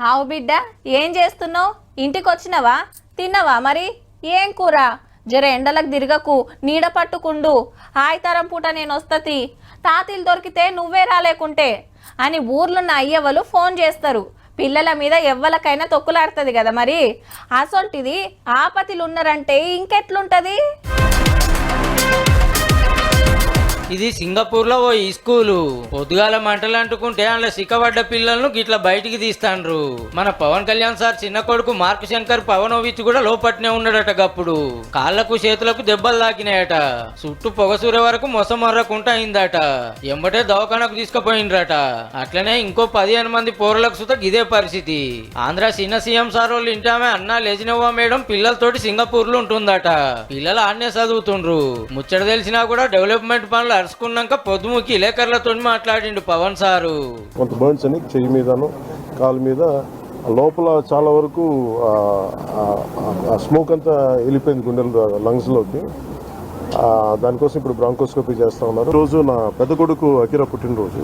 హావు బిడ్డ, ఏం చేస్తున్నావు? ఇంటికి వచ్చినవా? తిన్నవా? మరి ఏం కూర? జర ఎండలకు తిరగకు, నీడ పట్టుకుండు. హాయితరం పూట నేను వస్తతి. తాతీలు దొరికితే నువ్వే రాలేకుంటే అని ఊర్లున్న అయ్యవలు ఫోన్ చేస్తారు. పిల్లల మీద ఎవ్వలకైనా తొక్కులాడుతుంది కదా. మరి అసొంటిది ఆపతిలు ఉన్నారంటే ఇంకెట్లుంటది? ఇది సింగపూర్ లో ఓ స్కూలు. పొద్దుగాల మంటలు అంటుకుంటే అందులో సిక్కబడ్డ పిల్లలను గిట్ల బయటికి తీస్తాండ్రు. మన పవన్ కళ్యాణ్ సార్ చిన్న కొడుకు మార్క్ శంకర్ పవనోవిచ్ కూడా లోపట్నే ఉన్నాడట. గప్పుడు కాళ్లకు చేతులకు దెబ్బలు తాకినాయట. చుట్టూ పొగసూరే వరకు మొసమర్రకుంటా అయిందట. ఎంబటే దవాఖానకు తీసుకుపోయిండ్రట. అట్లనే ఇంకో 15 మంది పోరలకు సుత ఇదే పరిస్థితి. ఆంధ్ర చిన్న సీఎం సార్ వాళ్ళు ఇంటామే అన్నా లేచినవ్వా మేడం పిల్లలతోటి సింగపూర్ లో ఉంటుందట. పిల్లలు ఆడనే చదువుతుండ్రు. ముచ్చట తెలిసినా కూడా డెవలప్మెంట్ పనులు అరుచుకున్నాక పొద్దుముకి విలేకరులతో మాట్లాడిండు పవన్ సారు. కొంత బర్న్స్ అని చెయ్యి మీదను కాలు మీద లోపల చాలా వరకు స్మోక్ అంతా వెళ్ళిపోయింది గుండెల లంగ్స్ లోకి. దానికోసం ఇప్పుడు బ్రాంకోస్కోపీ చేస్తా ఉన్నారు. రోజు నా పెద్ద కొడుకు అకిరా పుట్టినరోజు.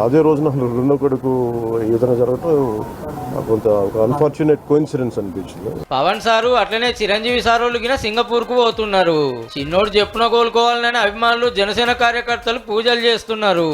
అదే రోజున రెండో కొడుకు ఏదైనా జరగటం కొంత అన్ఫార్చునేట్ కోఇన్సిడెన్స్ అనిపించింది. పవన్ సారు అట్లనే చిరంజీవి సార్ వాళ్ళు సింగపూర్ కు పోతున్నారు. చిన్నోడు చెప్పున కోలుకోవాలని అభిమానులు జనసేన కార్యకర్తలు పూజలు చేస్తున్నారు.